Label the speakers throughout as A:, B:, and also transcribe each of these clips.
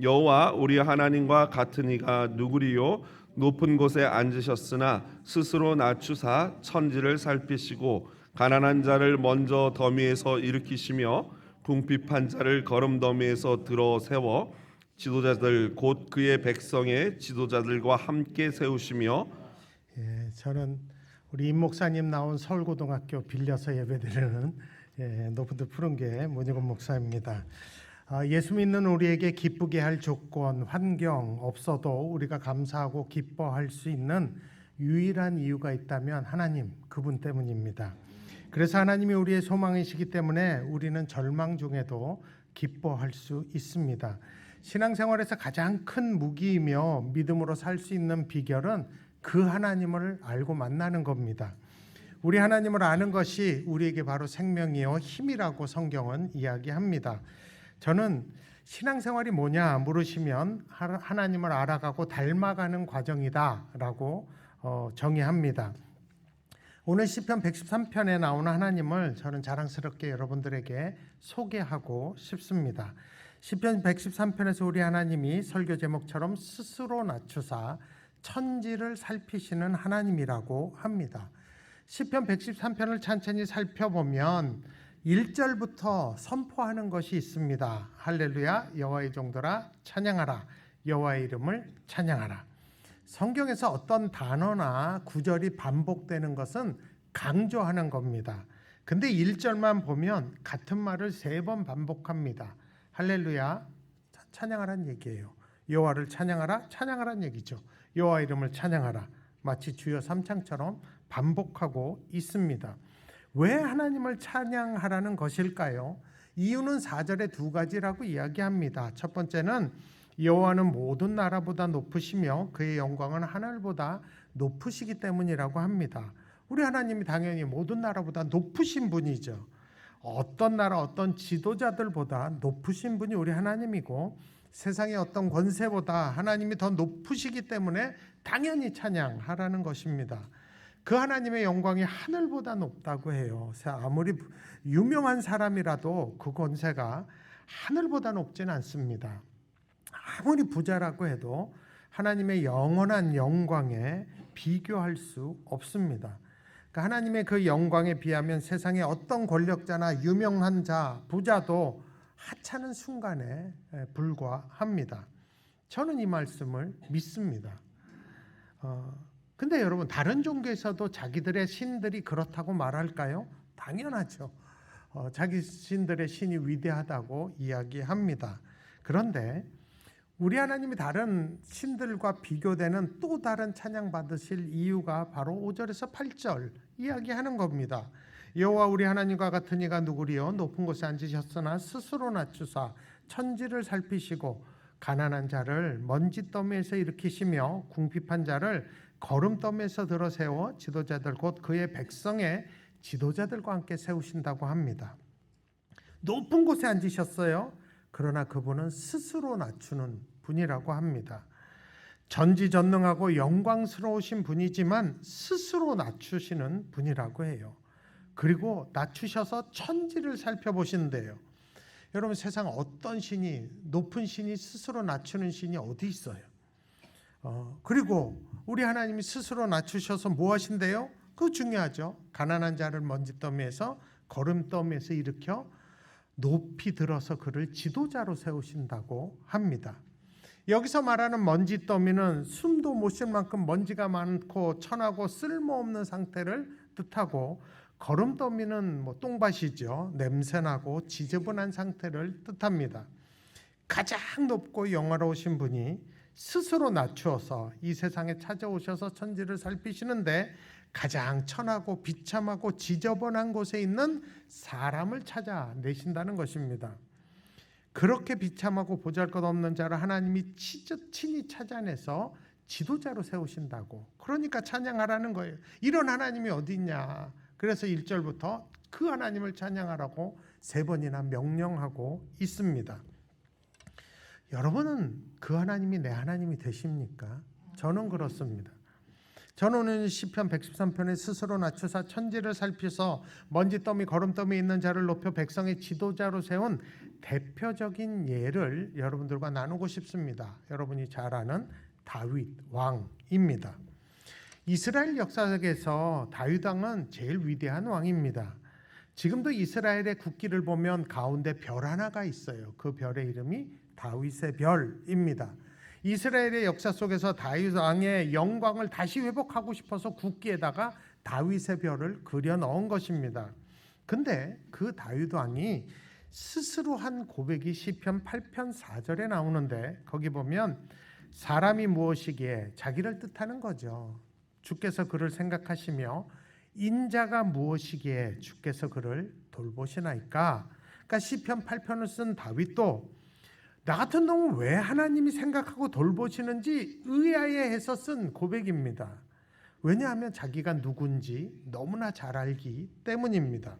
A: 여호와 우리 하나님과 같은 이가 누구리요? 높은 곳에 앉으셨으나 스스로 낮추사 천지를 살피시고 가난한 자를 먼저 더미에서 일으키시며 궁핍한 자를 거름 더미에서 들어 세워 지도자들 곧 그의 백성의 지도자들과 함께 세우시며.
B: 저는 우리 임 목사님 나온 서울고등학교 빌려서 예배드리는 높은 데 푸른 게 문희곤 목사입니다. 예수 믿는 우리에게 기쁘게 할 조건, 환경 없어도 우리가 감사하고 기뻐할 수 있는 유일한 이유가 있다면 하나님, 그분 때문입니다. 그래서 하나님이 우리의 소망이시기 때문에 우리는 절망 중에도 기뻐할 수 있습니다. 신앙생활에서 가장 큰 무기이며 믿음으로 살 수 있는 비결은 그 하나님을 알고 만나는 겁니다. 우리 하나님을 아는 것이 우리에게 바로 생명이요 힘이라고 성경은 이야기합니다. 저는 신앙생활이 뭐냐 물으시면 하나님을 알아가고 닮아가는 과정이다라고 정의합니다. 오늘 시편 113편에 나오는 하나님을 저는 자랑스럽게 여러분들에게 소개하고 싶습니다. 시편 113편에서 우리 하나님이 설교 제목처럼 스스로 낮추사 천지를 살피시는 하나님이라고 합니다. 시편 113편을 천천히 살펴보면 1절부터 선포하는 것이 있습니다. 할렐루야, 여호와의 종들아 찬양하라, 여호와의 이름을 찬양하라. 성경에서 어떤 단어나 구절이 반복되는 것은 강조하는 겁니다. 근데 1절만 보면 같은 말을 3번 반복합니다. 할렐루야, 찬양하라는 얘기예요. 여호와를 찬양하라, 찬양하라는 얘기죠. 여호와 이름을 찬양하라, 마치 주여 삼창처럼 반복하고 있습니다. 왜 하나님을 찬양하라는 것일까요? 이유는 4절에 2가지라고 이야기합니다. 첫 번째는 여호와는 모든 나라보다 높으시며 그의 영광은 하늘보다 높으시기 때문이라고 합니다. 우리 하나님이 당연히 모든 나라보다 높으신 분이죠. 어떤 나라, 어떤 지도자들보다 높으신 분이 우리 하나님이고 세상의 어떤 권세보다 하나님이 더 높으시기 때문에 당연히 찬양하라는 것입니다. 그 하나님의 영광이 하늘보다 높다고 해요. 아무리 유명한 사람이라도 그 권세가 하늘보다 높지는 않습니다. 아무리 부자라고 해도 하나님의 영원한 영광에 비교할 수 없습니다. 그러니까 하나님의 그 영광에 비하면 세상의 어떤 권력자나 유명한 자, 부자도 하찮은 순간에 불과합니다. 저는 이 말씀을 믿습니다. 근데 여러분, 다른 종교에서도 자기들의 신들이 그렇다고 말할까요? 당연하죠. 자기 신들의 신이 위대하다고 이야기합니다. 그런데 우리 하나님이 다른 신들과 비교되는 또 다른 찬양 받으실 이유가 바로 5절에서 8절 이야기하는 겁니다. 여호와 우리 하나님과 같은 이가 누구리요? 높은 곳에 앉으셨으나 스스로 낮추사 천지를 살피시고 가난한 자를 먼지더미에서 일으키시며 궁핍한 자를 거름더미에서 들어 세워 지도자들 곧 그의 백성의 지도자들과 함께 세우신다고 합니다. 높은 곳에 앉으셨어요. 그러나 그분은 스스로 낮추는 분이라고 합니다. 전지전능하고 영광스러우신 분이지만 스스로 낮추시는 분이라고 해요. 그리고 낮추셔서 천지를 살펴보신대요. 여러분, 세상 어떤 신이, 높은 신이 스스로 낮추는 신이 어디 있어요? 그리고 우리 하나님이 스스로 낮추셔서 뭐 하신대요? 그거 중요하죠. 가난한 자를 먼지더미에서 거름더미에서 일으켜 높이 들어서 그를 지도자로 세우신다고 합니다. 여기서 말하는 먼지더미는 숨도 못 쉴 만큼 먼지가 많고 천하고 쓸모없는 상태를 뜻하고, 거름더미는 똥밭이죠. 냄새나고 지저분한 상태를 뜻합니다. 가장 높고 영화로우신 분이 스스로 낮추어서 이 세상에 찾아오셔서 천지를 살피시는데 가장 천하고 비참하고 지저분한 곳에 있는 사람을 찾아내신다는 것입니다. 그렇게 비참하고 보잘것없는 자를 하나님이 친히 찾아내서 지도자로 세우신다고. 그러니까 찬양하라는 거예요. 이런 하나님이 어디 있냐. 그래서 1절부터 그 하나님을 찬양하라고 3번이나 명령하고 있습니다. 여러분은 그 하나님이 내 하나님이 되십니까? 저는 그렇습니다. 저는 오늘 시편 113편에 스스로 낮추사 천지를 살피서 먼지더미 거름더미 있는 자를 높여 백성의 지도자로 세운 대표적인 예를 여러분들과 나누고 싶습니다. 여러분이 잘 아는 다윗 왕입니다. 이스라엘 역사에서 다윗 왕은 제일 위대한 왕입니다. 지금도 이스라엘의 국기를 보면 가운데 별 하나가 있어요. 그 별의 이름이 다윗의 별입니다. 이스라엘의 역사 속에서 다윗 왕의 영광을 다시 회복하고 싶어서 국기에다가 다윗의 별을 그려 넣은 것입니다. 근데 그 다윗 왕이 스스로 한 고백이 시편 8편 4절에 나오는데 거기 보면 사람이 무엇이기에 자기를 뜻하는 거죠. 주께서 그를 생각하시며 인자가 무엇이기에 주께서 그를 돌보시나이까. 그러니까 시편 8편을 쓴 다윗도 나 같은 놈은 왜 하나님이 생각하고 돌보시는지 의아해해서 쓴 고백입니다. 왜냐하면 자기가 누군지 너무나 잘 알기 때문입니다.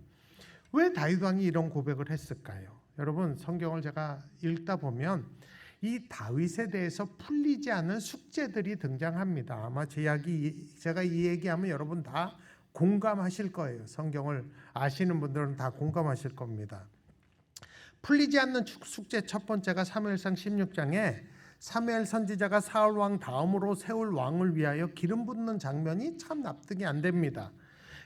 B: 왜 다윗 왕이 이런 고백을 했을까요? 여러분 성경을 제가 읽다 보면 이 다윗에 대해서 풀리지 않은 숙제들이 등장합니다. 아마 제가 이 얘기하면 여러분 다 공감하실 거예요. 성경을 아시는 분들은 다 공감하실 겁니다. 풀리지 않는 숙제 첫 번째가 사무엘상 16장에 사무엘 선지자가 사울 왕 다음으로 세울 왕을 위하여 기름 붓는 장면이 참 납득이 안 됩니다.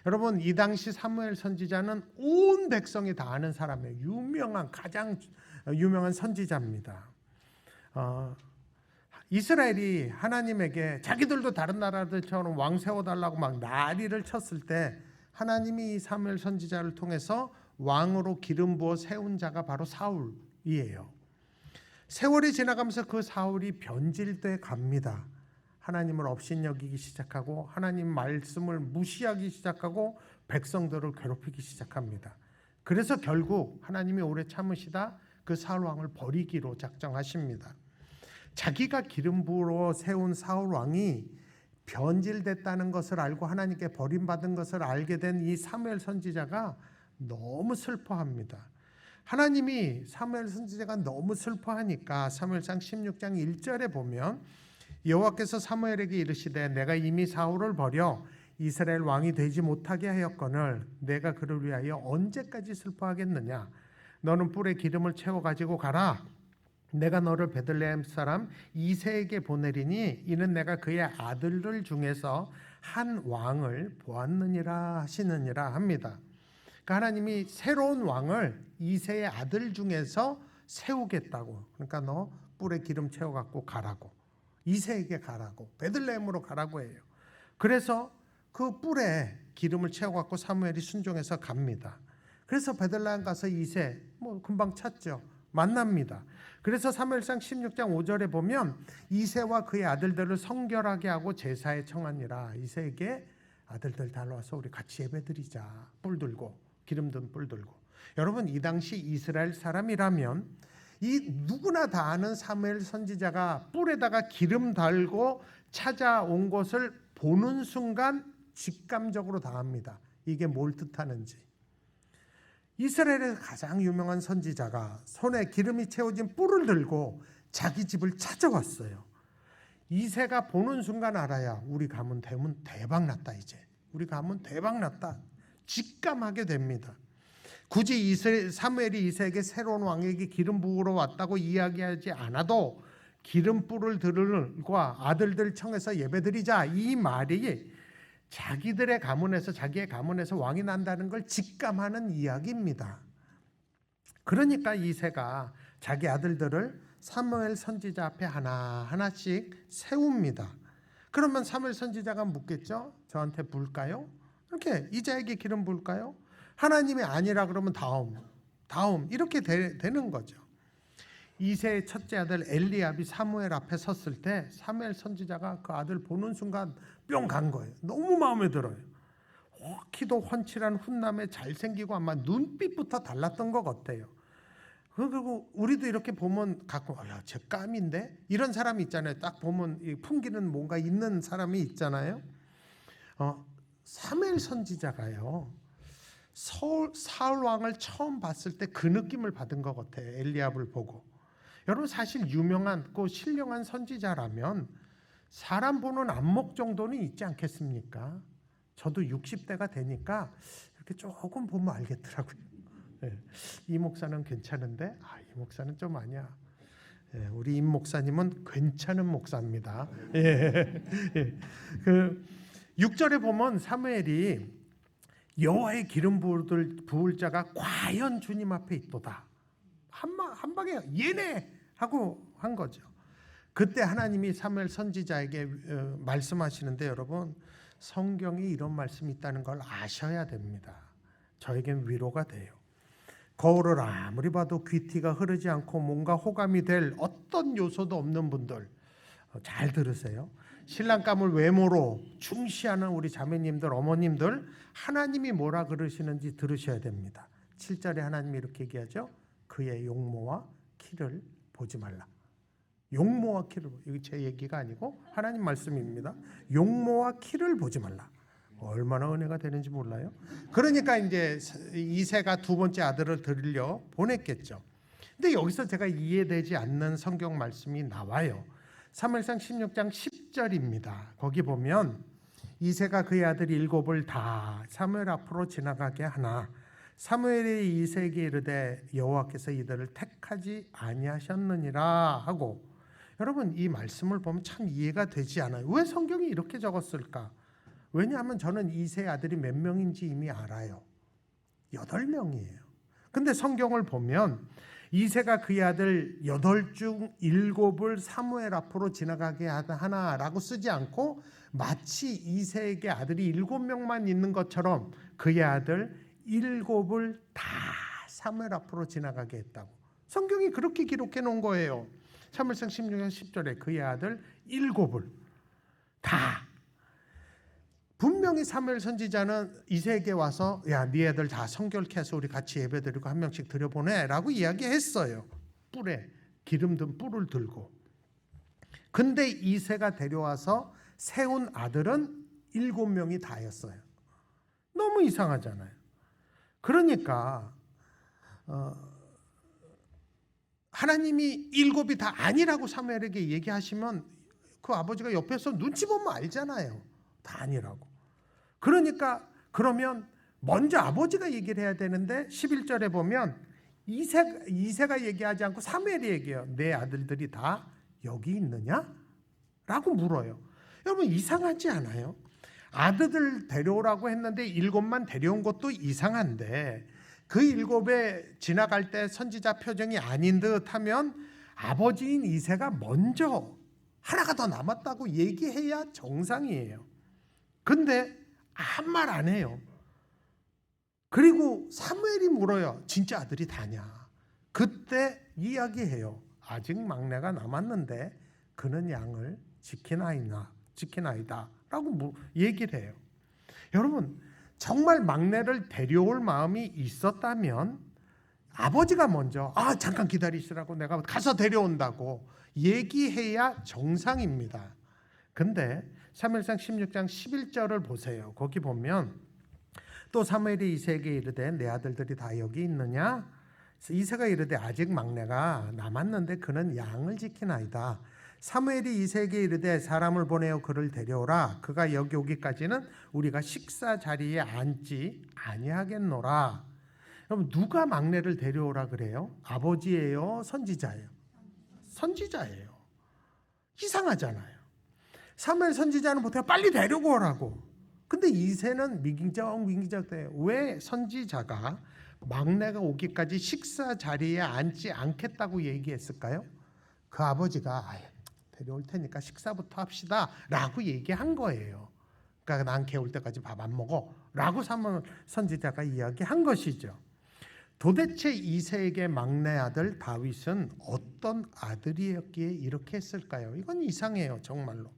B: 여러분 이 당시 사무엘 선지자는 온 백성이 다 아는 사람이에요. 가장 유명한 선지자입니다. 이스라엘이 하나님에게 자기들도 다른 나라들처럼 왕 세워달라고 막 난리를 쳤을 때 하나님이 이 사무엘 선지자를 통해서 왕으로 기름 부어 세운 자가 바로 사울이에요. 세월이 지나가면서 그 사울이 변질돼 갑니다. 하나님을 업신여기기 시작하고 하나님 말씀을 무시하기 시작하고 백성들을 괴롭히기 시작합니다. 그래서 결국 하나님이 오래 참으시다 그 사울 왕을 버리기로 작정하십니다. 자기가 기름 부어 세운 사울 왕이 변질됐다는 것을 알고 하나님께 버림받은 것을 알게 된 이 사무엘 선지자가 너무 슬퍼합니다. 하나님이 사무엘 선지자가 너무 슬퍼하니까 사무엘상 16장 1절에 보면 여호와께서 사무엘에게 이르시되 내가 이미 사울을 버려 이스라엘 왕이 되지 못하게 하였거늘 내가 그를 위하여 언제까지 슬퍼하겠느냐. 너는 뿔에 기름을 채워 가지고 가라. 내가 너를 베들레헴 사람 이새에게 보내리니 이는 내가 그의 아들들 중에서 한 왕을 보았느니라 하시느니라 합니다. 그러니까 하나님이 새로운 왕을 이새의 아들 중에서 세우겠다고. 그러니까 너 뿔에 기름 채워 갖고 가라고. 이새에게 가라고. 베들레헴으로 가라고 해요. 그래서 그 뿔에 기름을 채워 갖고 사무엘이 순종해서 갑니다. 그래서 베들레헴 가서 이새 금방 찾죠. 만납니다. 그래서 사무엘상 16장 5절에 보면 이새와 그의 아들들을 성결하게 하고 제사에 청하니라. 이새에게 아들들 달라와서 우리 같이 예배드리자. 뿔 들고 기름 든 뿔 들고. 여러분 이 당시 이스라엘 사람이라면 이 누구나 다 아는 사무엘 선지자가 뿔에다가 기름 달고 찾아온 것을 보는 순간 직감적으로 다 압니다. 이게 뭘 뜻하는지. 이스라엘의 가장 유명한 선지자가 손에 기름이 채워진 뿔을 들고 자기 집을 찾아왔어요. 이새가 보는 순간 알아야 우리 가문 대박 났다. 이제 우리 가문 대박 났다. 직감하게 됩니다. 굳이 사무엘이 이새에게 새로운 왕에게 기름 부으러 왔다고 이야기하지 않아도 기름 뿔을 들고 아들들 청해서 예배드리자 이 말이 자기들의 가문에서 자기의 가문에서 왕이 난다는 걸 직감하는 이야기입니다. 그러니까 이새가 자기 아들들을 사무엘 선지자 앞에 하나씩 세웁니다. 그러면 사무엘 선지자가 묻겠죠. 저한테 부을까요? 이렇게 이자에게 기름 부을까요? 하나님이 아니라 그러면 다음 이렇게 되는 거죠. 이새의 첫째 아들 엘리압이 사무엘 앞에 섰을 때 사무엘 선지자가 그 아들 보는 순간 뿅 간 거예요. 너무 마음에 들어요. 키도 훤칠한 훈남에 잘생기고 아마 눈빛부터 달랐던 것 같아요. 그리고 우리도 이렇게 보면 가끔 쟤 깜인데 이런 사람이 있잖아요. 딱 보면 풍기는 뭔가 있는 사람이 있잖아요. 사무엘 선지자가요. 사울 왕을 처음 봤을 때 그 느낌을 받은 것 같아요. 엘리압을 보고. 여러분 사실 유명한 신령한 선지자라면 사람 보는 안목 정도는 있지 않겠습니까? 저도 60대가 되니까 이렇게 조금 보면 알겠더라고요. 예, 이 목사는 괜찮은데 이 목사는 좀 아니야. 예, 우리 임 목사님은 괜찮은 목사입니다. 예, 예. 그 6절에 보면 사무엘이 여호와의 기름 부을 자가 과연 주님 앞에 있도다. 한 방에 얘네 하고 한 거죠. 그때 하나님이 사무엘 선지자에게 말씀하시는데 여러분 성경에 이런 말씀이 있다는 걸 아셔야 됩니다. 저에겐 위로가 돼요. 거울을 아무리 봐도 귀티가 흐르지 않고 뭔가 호감이 될 어떤 요소도 없는 분들 잘 들으세요. 신랑감을 외모로 중시하는 우리 자매님들 어머님들 하나님이 뭐라 그러시는지 들으셔야 됩니다. 7절에 하나님이 이렇게 얘기하죠. 그의 용모와 키를 보지 말라. 용모와 키를, 이게 제 얘기가 아니고 하나님 말씀입니다. 용모와 키를 보지 말라. 얼마나 은혜가 되는지 몰라요. 그러니까 이제 이새가 두 번째 아들을 들려 보냈겠죠. 근데 여기서 제가 이해되지 않는 성경 말씀이 나와요. 사무엘상 16장 10절입니다. 거기 보면 이새가 그의 아들 7을 다 사무엘 앞으로 지나가게 하나 사무엘이 이새에게 이르되 여호와께서 이들을 택하지 아니하셨느니라 하고, 여러분 이 말씀을 보면 참 이해가 되지 않아요. 왜 성경이 이렇게 적었을까? 왜냐하면 저는 이새 아들이 몇 명인지 이미 알아요. 8명이에요. 근데 성경을 보면 이새가 그의 아들 8 중 7을 사무엘 앞으로 지나가게 하나라고 쓰지 않고 마치 이새에게 아들이 7명만 있는 것처럼 그의 아들 7을 다 사무엘 앞으로 지나가게 했다고 성경이 그렇게 기록해 놓은 거예요. 사무엘상 16장 10절에 그의 아들 7을 다, 분명히 사무엘 선지자는 이새에게 와서 야, 네 애들 다 성결케 해서 우리 같이 예배드리고 한 명씩 드려보내라고 이야기했어요. 뿔에 기름 든 뿔을 들고. 근데 이새가 데려와서 세운 아들은 7명이 다였어요. 너무 이상하잖아요. 그러니까 하나님이 7이 다 아니라고 사무엘에게 얘기하시면 그 아버지가 옆에서 눈치 보면 알잖아요. 다 아니라고. 그러니까 그러면 먼저 아버지가 얘기를 해야 되는데 11절에 보면 이새가 얘기하지 않고 사무엘이 얘기해요. 내 아들들이 다 여기 있느냐? 라고 물어요. 여러분 이상하지 않아요? 아들들 데려오라고 했는데 7만 데려온 것도 이상한데 그 7에 지나갈 때 선지자 표정이 아닌 듯 하면 아버지인 이새가 먼저 하나가 더 남았다고 얘기해야 정상이에요. 근데 아무 말 안 해요. 그리고 사무엘이 물어요. 진짜 아들이 다냐? 그때 이야기해요. 아직 막내가 남았는데 그는 양을 지키나이다 라고 얘기를 해요. 여러분 정말 막내를 데려올 마음이 있었다면 아버지가 먼저 잠깐 기다리시라고 내가 가서 데려온다고 얘기해야 정상입니다. 근데 사무엘상 16장 11절을 보세요. 거기 보면 또 사무엘이 이새에게 이르되 내 아들들이 다 여기 있느냐? 이새가 이르되 아직 막내가 남았는데 그는 양을 지키나이다. 사무엘이 이새에게 이르되 사람을 보내어 그를 데려오라. 그가 여기 오기까지는 우리가 식사 자리에 앉지 아니하겠노라. 여러분 누가 막내를 데려오라 그래요? 아버지예요? 선지자예요? 선지자예요. 이상하잖아요. 사무엘 선지자는 보통 빨리 데리고 오라고. 근데 이새는 미긴적 돼요. 왜 선지자가 막내가 오기까지 식사 자리에 앉지 않겠다고 얘기했을까요? 그 아버지가 데려올 테니까 식사부터 합시다 라고 얘기한 거예요. 그러니까 난 걔 올 때까지 밥 안 먹어 라고 사무엘 선지자가 이야기한 것이죠. 도대체 이새에게 막내 아들 다윗은 어떤 아들이었기에 이렇게 했을까요? 이건 이상해요. 정말로.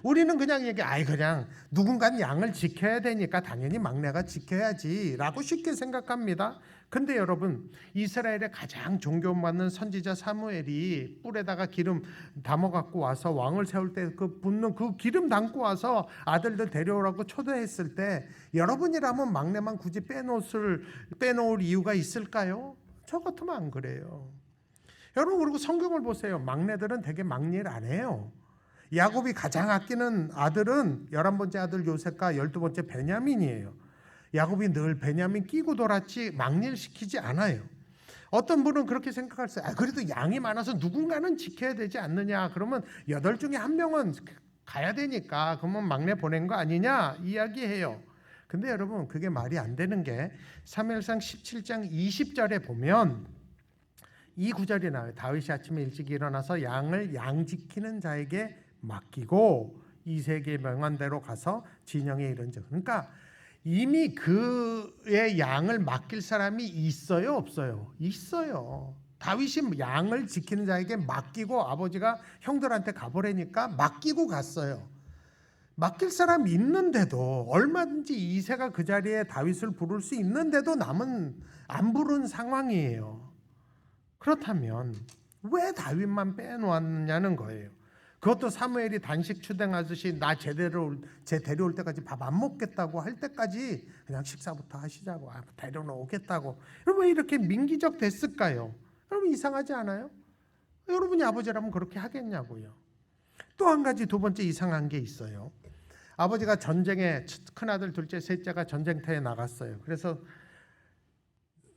B: 우리는 그냥 그냥 누군가는 양을 지켜야 되니까 당연히 막내가 지켜야지 라고 쉽게 생각합니다. 근데 여러분 이스라엘의 가장 존경받는 선지자 사무엘이 뿔에다가 기름 담아 갖고 와서 왕을 세울 때 그 붓는 그 기름 담고 와서 아들들 데려오라고 초대했을 때 여러분이라면 막내만 굳이 빼놓을 이유가 있을까요? 저 같으면 안 그래요. 여러분 그리고 성경을 보세요. 막내들은 되게 막일 안 해요. 야곱이 가장 아끼는 아들은 11번째 아들 요셉과 12번째 베냐민이에요. 야곱이 늘 베냐민 끼고 돌았지 막일시키지 않아요. 어떤 분은 그렇게 생각할 수 있어요. 그래도 양이 많아서 누군가는 지켜야 되지 않느냐. 그러면 8 중에 1명은 가야 되니까 그러면 막내 보낸 거 아니냐 이야기해요. 근데 여러분 그게 말이 안 되는 게 사무엘상 17장 20절에 보면 이 구절이 나와요. 다윗이 아침에 일찍 일어나서 양을 양 지키는 자에게 맡기고 이세에게 명한 대로 가서 진영에 이른즉. 그러니까 이미 그의 양을 맡길 사람이 있어요, 없어요? 있어요. 다윗이 양을 지키는 자에게 맡기고 아버지가 형들한테 가보라니까 맡기고 갔어요. 맡길 사람이 있는데도 얼마든지 이새가 그 자리에 다윗을 부를 수 있는데도 남은 안 부른 상황이에요. 그렇다면 왜 다윗만 빼놓았냐는 거예요. 그것도 사무엘이 단식 추댕하듯이 나 쟤 데려올 때까지 밥 안 먹겠다고 할 때까지 그냥 식사부터 하시자고 데려오겠다고. 여러분 왜 이렇게 민기적 됐을까요? 여러분 이상하지 않아요? 여러분이 아버지라면 그렇게 하겠냐고요. 또 한 가지 두 번째 이상한 게 있어요. 아버지가 전쟁에 큰아들 둘째 셋째가 전쟁터에 나갔어요. 그래서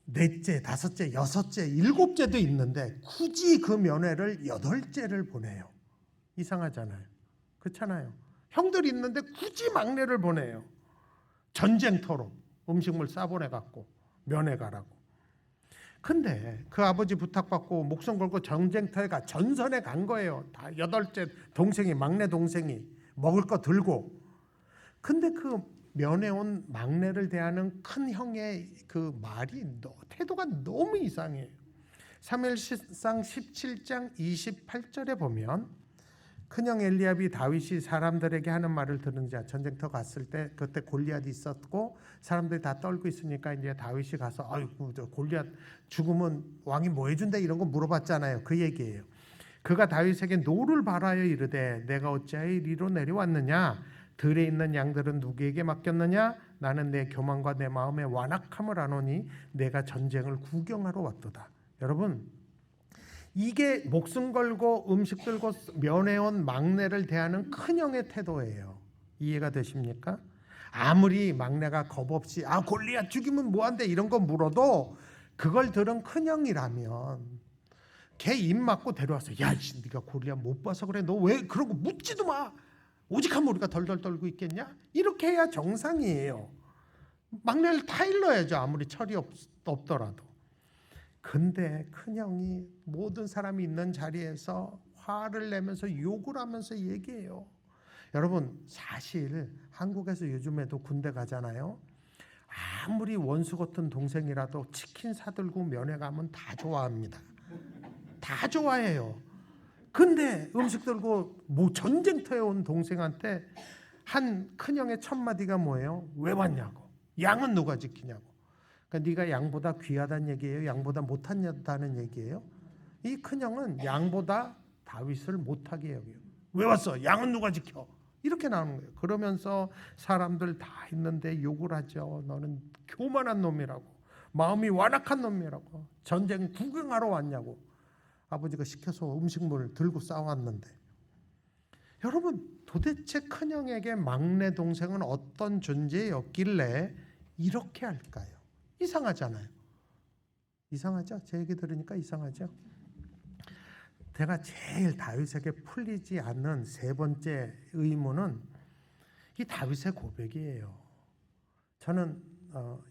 B: 넷째, 다섯째, 여섯째, 일곱째도 있는데 굳이 그 면회를 8째를 보내요. 이상하잖아요. 그렇잖아요. 형들이 있는데 굳이 막내를 보내요. 전쟁터로 음식물 싸보내갖고 면회 가라고. 근데 그 아버지 부탁받고 목숨 걸고 전쟁터에 전선에 간 거예요. 다 8째 동생이, 막내 동생이 먹을 거 들고. 근데 그 면회 온 막내를 대하는 큰 형의 그 말이 태도가 너무 이상해요. 사무엘상 17장 28절에 보면 큰형 엘리압이 다윗이 사람들에게 하는 말을 들은 자, 전쟁터 갔을 때 그때 골리앗이 있었고 사람들이 다 떨고 있으니까 이제 다윗이 가서 아이고 저 골리앗 죽으면 왕이 뭐 해준대 이런 거 물어봤잖아요. 그 얘기예요. 그가 다윗에게 노를 바라여 이르되 내가 어찌하여 이리로 내려왔느냐, 들에 있는 양들은 누구에게 맡겼느냐, 나는 내 교만과 내 마음의 완악함을 아노니 내가 전쟁을 구경하러 왔도다. 여러분 이게 목숨 걸고 음식 들고 면회온 막내를 대하는 큰형의 태도예요. 이해가 되십니까? 아무리 막내가 겁없이 골리앗 죽이면 뭐한대 이런 거 물어도 그걸 들은 큰형이라면 걔 입 막고 데려와서 야 네가 골리앗 못 봐서 그래, 너 왜 그러고 묻지도 마, 오직하면 우리가 덜덜 떨고 있겠냐, 이렇게 해야 정상이에요. 막내를 타일러야죠. 아무리 철이 없더라도. 근데 큰형이 모든 사람이 있는 자리에서 화를 내면서 욕을 하면서 얘기해요. 여러분 사실 한국에서 요즘에도 군대 가잖아요. 아무리 원수 같은 동생이라도 치킨 사들고 면회 가면 다 좋아합니다. 다 좋아해요. 근데 음식 들고 전쟁터에 온 동생한테 한 큰형의 첫 마디가 뭐예요? 왜 왔냐고. 양은 누가 지키냐고. 그러니까 네가 양보다 귀하다는 얘기예요? 양보다 못하다는 얘기예요? 이 큰형은 양보다 다윗을 못하게 여겨요. 왜 왔어? 양은 누가 지켜? 이렇게 나오는 거예요. 그러면서 사람들 다 있는데 욕을 하죠. 너는 교만한 놈이라고, 마음이 완악한 놈이라고, 전쟁 구경하러 왔냐고. 아버지가 시켜서 음식물을 들고 싸웠는데. 여러분 도대체 큰형에게 막내 동생은 어떤 존재였길래 이렇게 할까요? 이상하잖아요. 이상하죠? 제 얘기 들으니까 이상하죠? 제가 제일 다윗에게 풀리지 않는 세 번째 의문은 이 다윗의 고백이에요. 저는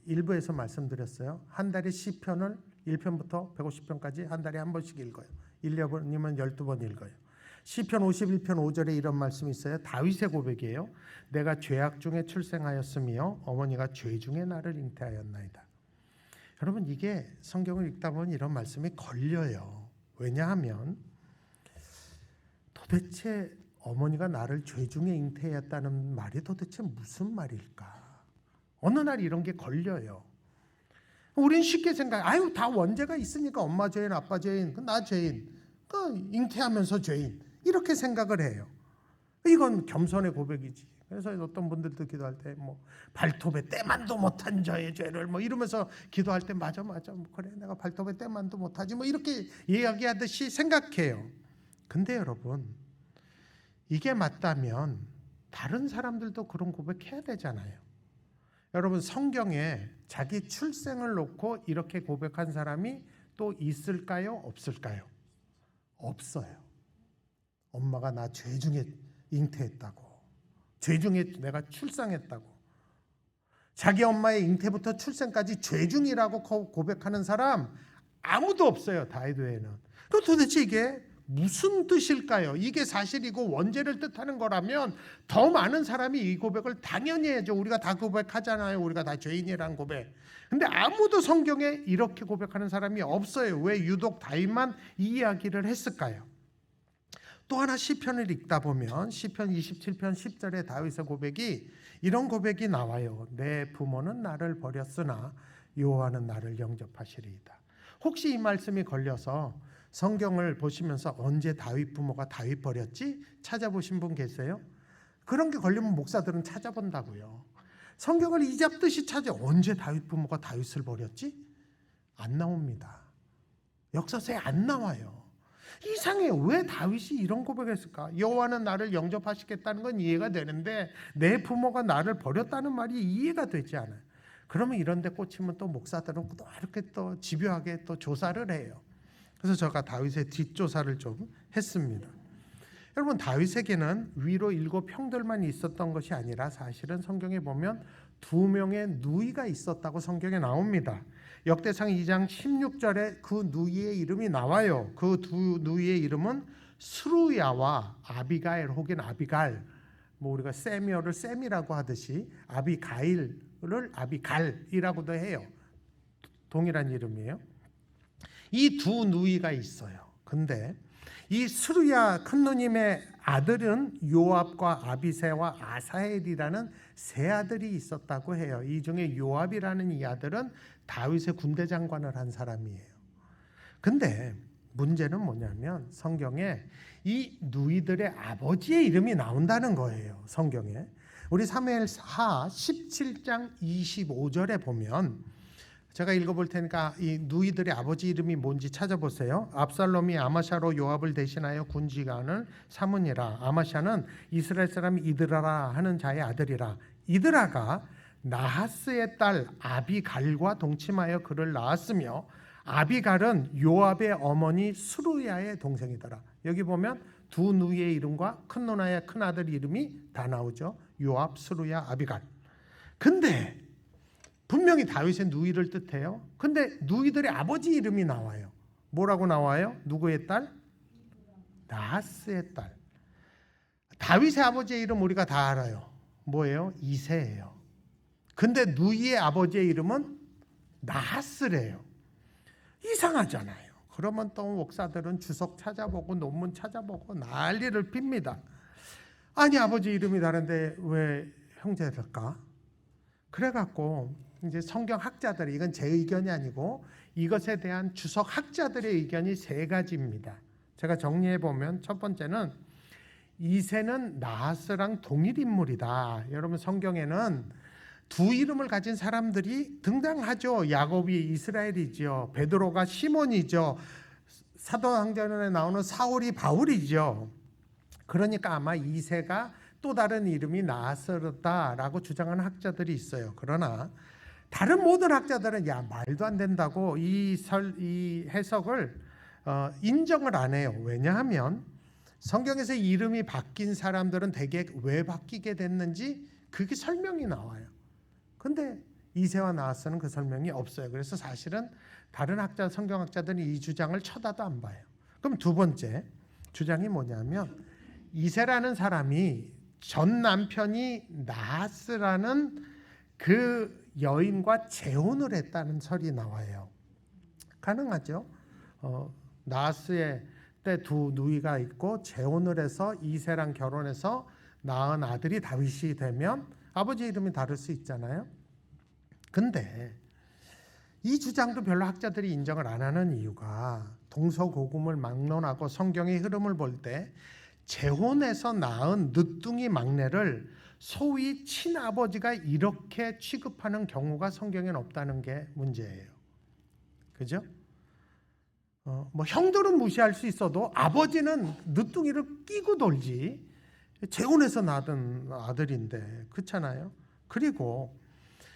B: 일부에서 말씀드렸어요. 한 달에 시편을 1편부터 150편까지 한 달에 한 번씩 읽어요. 1년이면 12번 읽어요. 시편 51편 5절에 이런 말씀이 있어요. 다윗의 고백이에요. 내가 죄악 중에 출생하였으며 어머니가 죄 중에 나를 잉태하였나이다. 여러분 이게 성경을 읽다 보면 이런 말씀이 걸려요. 왜냐하면 도대체 어머니가 나를 죄 중에 잉태했다는 말이 도대체 무슨 말일까? 어느 날 이런 게 걸려요. 우린 쉽게 생각해. 다 원죄가 있으니까 엄마 죄인, 아빠 죄인, 나 죄인, 잉태하면서 죄인, 이렇게 생각을 해요. 이건 겸손의 고백이지. 그래서 어떤 분들도 기도할 때 발톱에 때만도 못한 저의 죄를 이러면서 기도할 때 맞아 그래 내가 발톱에 때만도 못하지 이렇게 이야기하듯이 생각해요. 근데 여러분 이게 맞다면 다른 사람들도 그런 고백해야 되잖아요. 여러분, 성경에 자기 출생을 놓고 이렇게 고백한 사람이 또 있을까요? 없을까요? 없어요. 엄마가 나 죄 중에 잉태했다고, 죄 중에 내가 출생했다고, 자기 엄마의 잉태부터 출생까지 죄 중이라고 고백하는 사람 아무도 없어요, 다윗외에는. 그럼 도대체 이게 무슨 뜻일까요? 이게 사실이고 원죄를 뜻하는 거라면 더 많은 사람이 이 고백을 당연히 해야죠. 우리가 다 고백하잖아요. 우리가 다 죄인이라는 고백. 근데 아무도 성경에 이렇게 고백하는 사람이 없어요. 왜 유독 다윗만 이 이야기를 했을까요? 또 하나 시편을 읽다 보면 시편 27편 10절에 다윗의 고백이 이런 고백이 나와요. 내 부모는 나를 버렸으나 여호와는 나를 영접하시리이다. 혹시 이 말씀이 걸려서 성경을 보시면서 언제 다윗 부모가 다윗 버렸지? 찾아보신 분 계세요? 그런 게 걸리면 목사들은 찾아본다고요. 성경을 이잡듯이 찾아. 언제 다윗 부모가 다윗을 버렸지? 안 나옵니다. 역사서에 안 나와요. 이상해요. 왜 다윗이 이런 고백을 했을까? 여호와는 나를 영접하시겠다는 건 이해가 되는데 내 부모가 나를 버렸다는 말이 이해가 되지 않아요. 그러면 이런 데 꽂히면 또 목사들은 또 이렇게 또 집요하게 또 조사를 해요. 그래서 제가 다윗의 뒷조사를 좀 했습니다. 여러분, 다윗에게는 위로 7 형들만 있었던 것이 아니라 사실은 성경에 보면 2명의 누이가 있었다고 성경에 나옵니다. 역대상 2장 16절에 그 누이의 이름이 나와요. 그 두 누이의 이름은 스루야와 아비가일 혹은 아비갈, 우리가 세미어를 셈이라고 하듯이 아비가일을 아비갈이라고도 해요. 동일한 이름이에요. 이 두 누이가 있어요. 근데 이 스루야 큰 누님의 아들은 요압과 아비새와 아사헬이라는 세 아들이 있었다고 해요. 이 중에 요압이라는 이 아들은 다윗의 군대 장관을 한 사람이에요. 근데 문제는 뭐냐면 성경에 이 누이들의 아버지의 이름이 나온다는 거예요. 성경에. 우리 사무엘하 17장 25절에 보면 제가 읽어볼 테니까 이 누이들의 아버지 이름이 뭔지 찾아보세요. 압살롬이 아마샤로 요압을 대신하여 군지관을 삼으니라. 아마샤는 이스라엘 사람 이드라라 하는 자의 아들이라. 이드라가 나하스의 딸 아비갈과 동침하여 그를 낳았으며 아비갈은 요압의 어머니 스루야의 동생이더라. 여기 보면 두 누이의 이름과 큰 누나의 큰 아들 이름이 다 나오죠. 요압, 스루야, 아비갈. 근데 분명히 다윗의 누이를 뜻해요. 근데 누이들의 아버지 이름이 나와요. 뭐라고 나와요? 누구의 딸? 나하스의 딸. 다윗의 아버지의 이름 우리가 다 알아요. 뭐예요? 이새예요. 근데 누이의 아버지의 이름은 나하스래요. 이상하잖아요. 그러면 또 목사들은 주석 찾아보고 논문 찾아보고 난리를 핍니다. 아니, 아버지 이름이 다른데 왜 형제들까? 그래갖고 이제 성경 학자들이, 이건 제 의견이 아니고 이것에 대한 주석 학자들의 의견이 3가지입니다. 제가 정리해 보면 첫 번째는 이새는 나하스랑 동일 인물이다. 여러분, 성경에는 두 이름을 가진 사람들이 등장하죠. 야곱이 이스라엘이죠. 베드로가 시몬이죠. 사도행전에 나오는 사울이 바울이죠. 그러니까 아마 이새가 또 다른 이름이 나하스다라고 주장하는 학자들이 있어요. 그러나 다른 모든 학자들은 말도 안 된다고 이 해석을 인정을 안 해요. 왜냐하면 성경에서 이름이 바뀐 사람들은 대개 왜 바뀌게 됐는지 그게 설명이 나와요. 근데 이새와 나하스는 그 설명이 없어요. 그래서 사실은 다른 성경학자들은 이 주장을 쳐다도 안 봐요. 그럼 두 번째 주장이 뭐냐면 이새라는 사람이 전 남편이 나하스라는 그 여인과 재혼을 했다는 설이 나와요. 가능하죠? 나하스의 때 두 누이가 있고 재혼을 해서 이새랑 결혼해서 낳은 아들이 다윗이 되면 아버지 이름이 다를 수 있잖아요. 근데 이 주장도 별로 학자들이 인정을 안 하는 이유가 동서고금을 막론하고 성경의 흐름을 볼 때 재혼해서 낳은 늦둥이 막내를 소위 친아버지가 이렇게 취급하는 경우가 성경에는 없다는 게 문제예요. 그죠? 뭐 형들은 무시할 수 있어도 아버지는 늦둥이를 끼고 돌지 재혼해서 낳은 아들인데 그렇잖아요. 그리고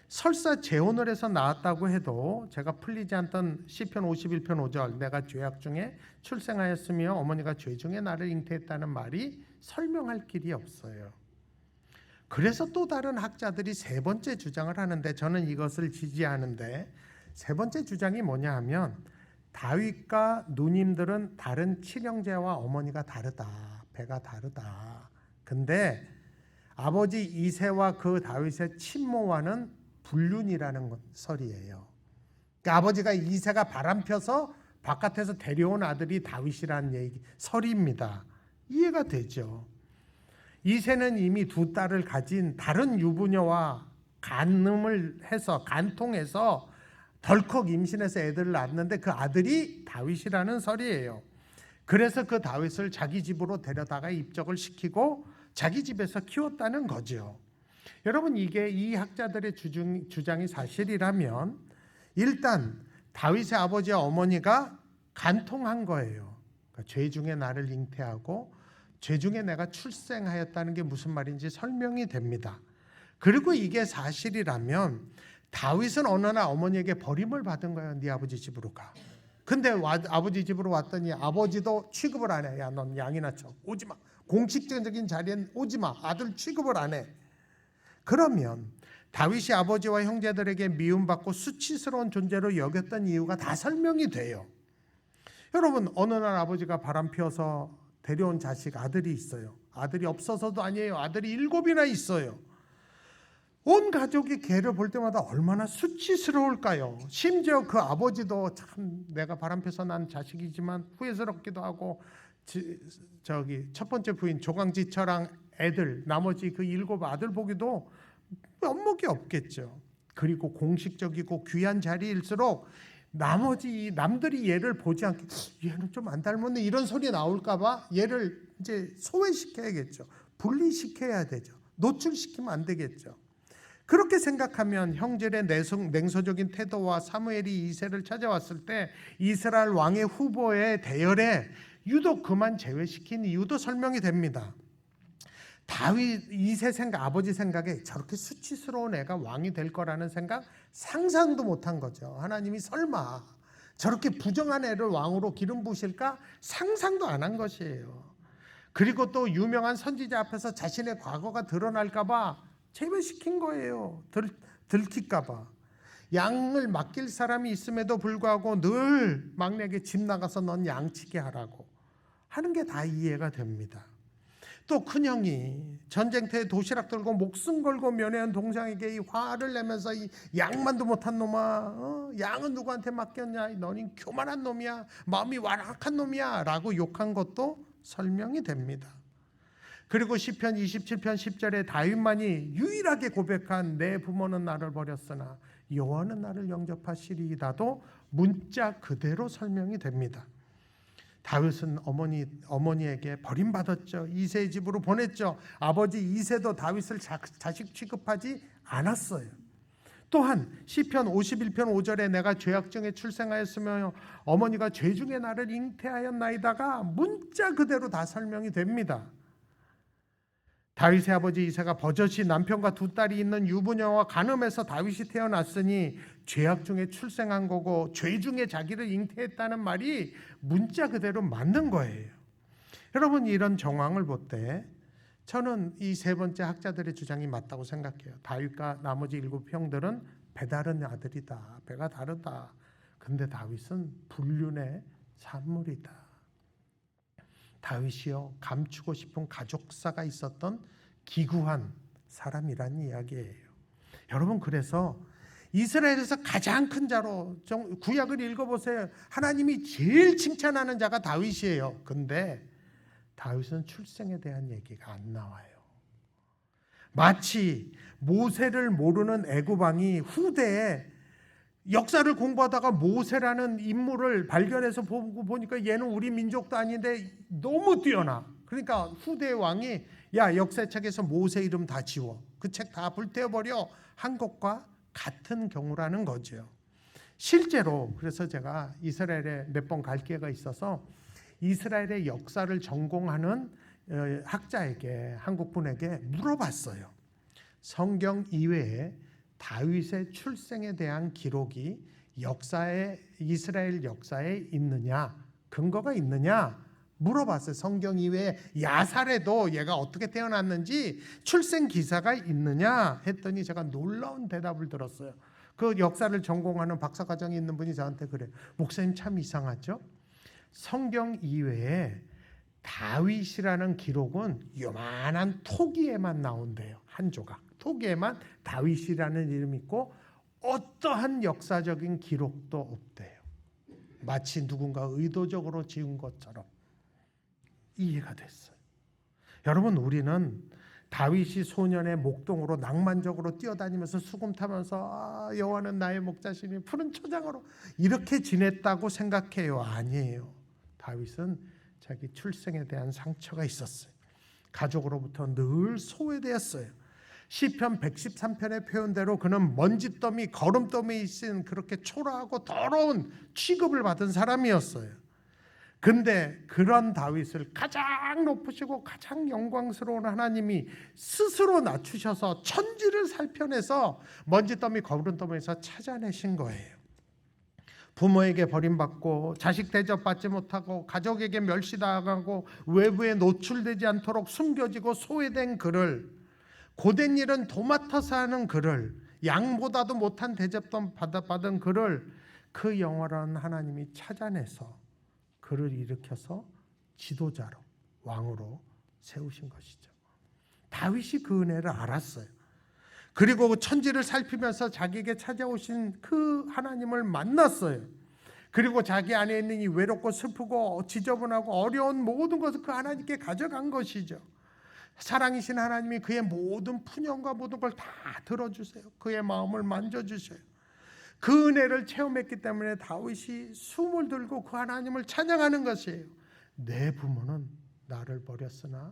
B: 설사 재혼을 해서 낳았다고 해도 제가 풀리지 않던 시편 51편 5절 내가 죄악 중에 출생하였으며 어머니가 죄 중에 나를 잉태했다는 말이 설명할 길이 없어요. 그래서 또 다른 학자들이 세 번째 주장을 하는데 저는 이것을 지지하는데, 세 번째 주장이 뭐냐 하면 다윗과 누님들은 다른 친형제와 어머니가 다르다. 배가 다르다. 근데 아버지 이새와 그 다윗의 친모와는 불륜이라는 설이에요. 그러니까 아버지가 이새가 바람펴서 바깥에서 데려온 아들이 다윗이라는 얘기, 설입니다. 이해가 되죠. 이새는 이미 두 딸을 가진 다른 유부녀와 간통해서 덜컥 임신해서 애들을 낳았는데 그 아들이 다윗이라는 설이에요. 그래서 그 다윗을 자기 집으로 데려다가 입적을 시키고 자기 집에서 키웠다는 거죠. 여러분, 이게 이 학자들의 주장이 사실이라면 일단 다윗의 아버지와 어머니가 간통한 거예요. 그러니까 죄 중에 나를 잉태하고 죄 중에 내가 출생하였다는 게 무슨 말인지 설명이 됩니다. 그리고 이게 사실이라면 다윗은 어느 날 어머니에게 버림을 받은 거예요. 네 아버지 집으로 가. 근데 아버지 집으로 왔더니 아버지도 취급을 안 해. 야, 넌 양이나 쳐. 오지 마. 공식적인 자리엔 오지 마. 아들 취급을 안 해. 그러면 다윗이 아버지와 형제들에게 미움받고 수치스러운 존재로 여겼던 이유가 다 설명이 돼요. 여러분, 어느 날 아버지가 바람 피워서 데려온 자식 아들이 있어요. 아들이 없어서도 아니에요. 아들이 7이나 있어요. 온 가족이 걔를 볼 때마다 얼마나 수치스러울까요? 심지어 그 아버지도 참 내가 바람펴서 난 자식이지만 후회스럽기도 하고 첫 번째 부인 조강지처랑 애들 나머지 그 7 아들 보기도 면목이 없겠죠. 그리고 공식적이고 귀한 자리일수록 나머지 남들이 얘를 보지 않게 얘는 좀 안 닮았네 이런 소리 나올까봐 얘를 이제 소외시켜야겠죠. 분리시켜야 되죠. 노출시키면 안 되겠죠. 그렇게 생각하면 형제의 냉소적인 태도와 사무엘이 이새를 찾아왔을 때 이스라엘 왕의 후보의 대열에 유독 그만 제외시킨 이유도 설명이 됩니다. 다윗 이새 생각, 아버지 생각에 저렇게 수치스러운 애가 왕이 될 거라는 생각 상상도 못한 거죠. 하나님이 설마 저렇게 부정한 애를 왕으로 기름 부으실까 상상도 안 한 것이에요. 그리고 또 유명한 선지자 앞에서 자신의 과거가 드러날까 봐 제외시킨 거예요. 들킬까 봐. 양을 맡길 사람이 있음에도 불구하고 늘 막내에게 집 나가서 넌 양치게 하라고 하는 게 다 이해가 됩니다. 또 큰형이 전쟁터에 도시락 들고 목숨 걸고 면회한 동생에게 이 화를 내면서 이 양만도 못한 놈아, 양은 누구한테 맡겼냐, 너는 교만한 놈이야, 마음이 완악한 놈이야 라고 욕한 것도 설명이 됩니다. 그리고 시편 27편 10절에 다윗만이 유일하게 고백한 내 부모는 나를 버렸으나 여호와는 나를 영접하시리이다도 문자 그대로 설명이 됩니다. 다윗은 어머니에게 버림받았죠. 이새의 집으로 보냈죠. 아버지 이새도 다윗을 자식 취급하지 않았어요. 또한 시편 51편 5절에 내가 죄악 중에 출생하였으며 어머니가 죄 중에 나를 잉태하였나이다가 문자 그대로 다 설명이 됩니다. 다윗의 아버지 이새가 버젓이 남편과 2 딸이 있는 유부녀와 간음해서 다윗이 태어났으니 죄악 중에 출생한 거고 죄 중에 자기를 잉태했다는 말이 문자 그대로 맞는 거예요. 여러분, 이런 정황을 볼 때 저는 이 세 번째 학자들의 주장이 맞다고 생각해요. 다윗과 나머지 7 형들은 배다른 아들이다. 배가 다르다. 근데 다윗은 불륜의 산물이다. 다윗이요, 감추고 싶은 가족사가 있었던 기구한 사람이란 이야기예요. 여러분, 그래서 이스라엘에서 가장 큰 자로 구약을 읽어보세요. 하나님이 제일 칭찬하는 자가 다윗이에요. 근데 다윗은 출생에 대한 얘기가 안 나와요. 마치 모세를 모르는 애굽왕이 후대에 역사를 공부하다가 모세라는 인물을 발견해서 보니까 얘는 우리 민족도 아닌데 너무 뛰어나. 그러니까 후대 왕이 야, 역사책에서 모세 이름 다 지워. 그 책 다 불태워버려 한 것과 같은 경우라는 거죠. 실제로 그래서 제가 이스라엘에 몇 번 갈 기회가 있어서 이스라엘의 역사를 전공하는 학자에게, 한국 분에게 물어봤어요. 성경 이외에 다윗의 출생에 대한 기록이 이스라엘 역사에 있느냐, 근거가 있느냐 물어봤어요. 성경 이외에 야살에도 얘가 어떻게 태어났는지 출생 기사가 있느냐 했더니 제가 놀라운 대답을 들었어요. 그 역사를 전공하는 박사과정에 있는 분이 저한테 그래요. 목사님 참 이상하죠? 성경 이외에 다윗이라는 기록은 요만한 토기에만 나온대요. 한 조각. 토기에만 다윗이라는 이름이 있고 어떠한 역사적인 기록도 없대요. 마치 누군가 의도적으로 지은 것처럼 이해가 됐어요. 여러분, 우리는 다윗이 소년의 목동으로 낭만적으로 뛰어다니면서 수금 타면서 여호와는 나의 목자시니 푸른 초장으로 이렇게 지냈다고 생각해요. 아니에요. 다윗은 자기 출생에 대한 상처가 있었어요. 가족으로부터 늘 소외되었어요. 시편 113편의 표현대로 그는 먼지더미, 거름더미에 있은 그렇게 초라하고 더러운 취급을 받은 사람이었어요. 근데 그런 다윗을 가장 높으시고 가장 영광스러운 하나님이 스스로 낮추셔서 천지를 살펴내서 먼지더미, 거름더미에서 찾아내신 거예요. 부모에게 버림받고 자식 대접받지 못하고 가족에게 멸시당하고 외부에 노출되지 않도록 숨겨지고 소외된 그를, 고된 일은 도맡아서 하는 그를, 양보다도 못한 대접도 받은 그를 그 영원한 하나님이 찾아내서 그를 일으켜서 지도자로, 왕으로 세우신 것이죠. 다윗이 그 은혜를 알았어요. 그리고 천지를 살피면서 자기에게 찾아오신 그 하나님을 만났어요. 그리고 자기 안에 있는 이 외롭고 슬프고 지저분하고 어려운 모든 것을 그 하나님께 가져간 것이죠. 사랑이신 하나님이 그의 모든 푸념과 모든 걸 다 들어주세요. 그의 마음을 만져주셔요. 그 은혜를 체험했기 때문에 다윗이 숨을 들고 그 하나님을 찬양하는 것이에요. 내 부모는 나를 버렸으나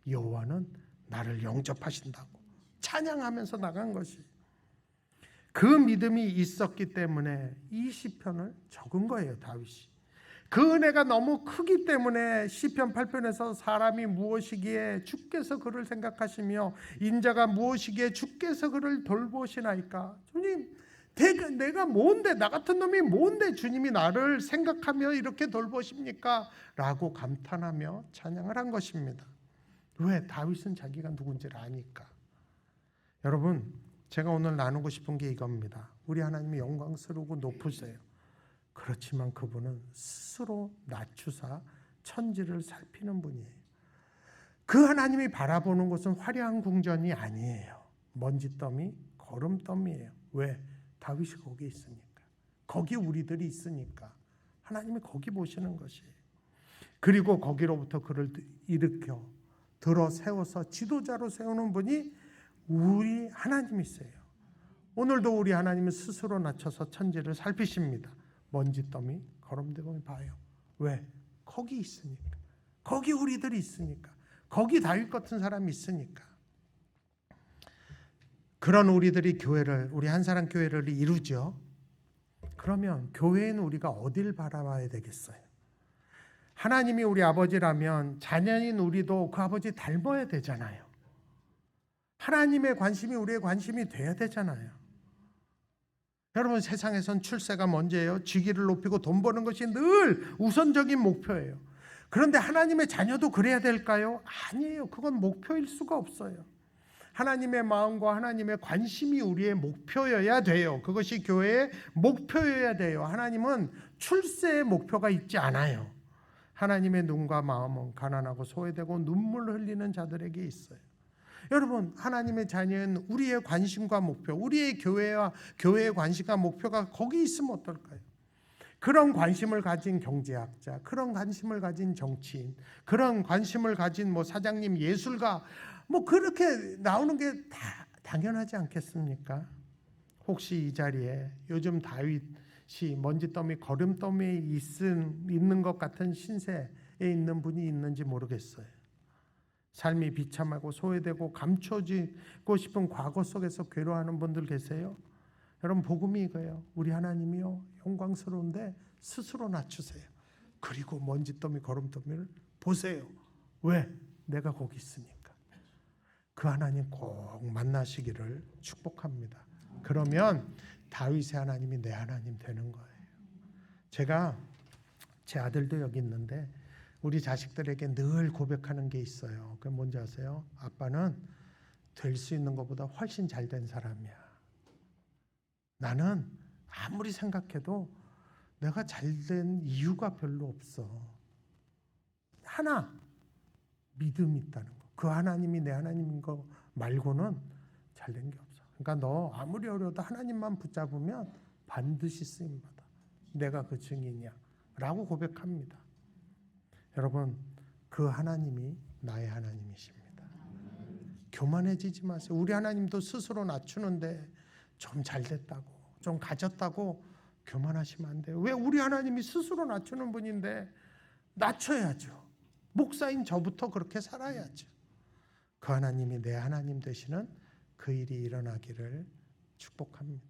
B: 여호와는 나를 영접하신다고 찬양하면서 나간 것이, 그 믿음이 있었기 때문에 이 시편을 적은 거예요. 다윗이 그 은혜가 너무 크기 때문에 시편 8편에서 사람이 무엇이기에 주께서 그를 생각하시며 인자가 무엇이기에 주께서 그를 돌보시나이까. 주님, 내가 뭔데, 나 같은 놈이 뭔데 주님이 나를 생각하며 이렇게 돌보십니까? 라고 감탄하며 찬양을 한 것입니다. 왜? 다윗은 자기가 누군지를 아니까. 여러분, 제가 오늘 나누고 싶은 게 이겁니다. 우리 하나님이 영광스러우고 높으세요. 그렇지만 그분은 스스로 낮추사 천지를 살피는 분이에요. 그 하나님이 바라보는 것은 화려한 궁전이 아니에요. 먼지더미, 거름더미예요. 왜? 다윗이 거기 있으니까. 거기 우리들이 있으니까 하나님이 거기 보시는 것이에요. 그리고 거기로부터 그를 일으켜 들어 세워서 지도자로 세우는 분이 우리 하나님이세요. 오늘도 우리 하나님은 스스로 낮춰서 천지를 살피십니다. 먼지더미, 거름더미 봐요. 왜? 거기 있으니까. 거기 우리들이 있으니까. 거기 다윗 같은 사람이 있으니까. 그런 우리들이 교회를, 우리 한사랑 교회를 이루죠. 그러면 교회인 우리가 어딜 바라봐야 되겠어요? 하나님이 우리 아버지라면 자녀인 우리도 그 아버지 닮아야 되잖아요. 하나님의 관심이 우리의 관심이 돼야 되잖아요. 여러분, 세상에선 출세가 먼저예요. 직위를 높이고 돈 버는 것이 늘 우선적인 목표예요. 그런데 하나님의 자녀도 그래야 될까요? 아니에요. 그건 목표일 수가 없어요. 하나님의 마음과 하나님의 관심이 우리의 목표여야 돼요. 그것이 교회의 목표여야 돼요. 하나님은 출세의 목표가 있지 않아요. 하나님의 눈과 마음은 가난하고 소외되고 눈물 흘리는 자들에게 있어요. 여러분, 하나님의 자녀는 우리의 관심과 목표, 우리의 교회와 교회의 관심과 목표가 거기 있으면 어떨까요? 그런 관심을 가진 경제학자, 그런 관심을 가진 정치인, 그런 관심을 가진 사장님, 예술가, 그렇게 나오는 게 다 당연하지 않겠습니까? 혹시 이 자리에 요즘 다윗이 먼지더미, 거름더미에 있는 것 같은 신세에 있는 분이 있는지 모르겠어요. 삶이 비참하고 소외되고 감춰지고 싶은 과거 속에서 괴로워하는 분들 계세요? 여러분, 복음이 이거예요. 우리 하나님이요, 영광스러운데 스스로 낮추세요. 그리고 먼지더미, 거름더미를 보세요. 왜? 내가 거기 있으니까. 그 하나님 꼭 만나시기를 축복합니다. 그러면 다윗의 하나님이 내 하나님 되는 거예요. 제가 제 아들도 여기 있는데 우리 자식들에게 늘 고백하는 게 있어요. 그게 뭔지 아세요? 아빠는 될 수 있는 것보다 훨씬 잘된 사람이야. 나는 아무리 생각해도 내가 잘된 이유가 별로 없어. 하나, 믿음이 있다는 거. 그 하나님이 내 하나님인 거 말고는 잘된 게 없어. 그러니까 너 아무리 어려워도 하나님만 붙잡으면 반드시 쓰임받아. 내가 그 증인이야. 라고 고백합니다. 여러분, 그 하나님이 나의 하나님이십니다. 교만해지지 마세요. 우리 하나님도 스스로 낮추는데 좀 잘됐다고, 좀 가졌다고 교만하시면 안 돼요. 왜? 우리 하나님이 스스로 낮추는 분인데 낮춰야죠. 목사인 저부터 그렇게 살아야죠. 그 하나님이 내 하나님 되시는 그 일이 일어나기를 축복합니다.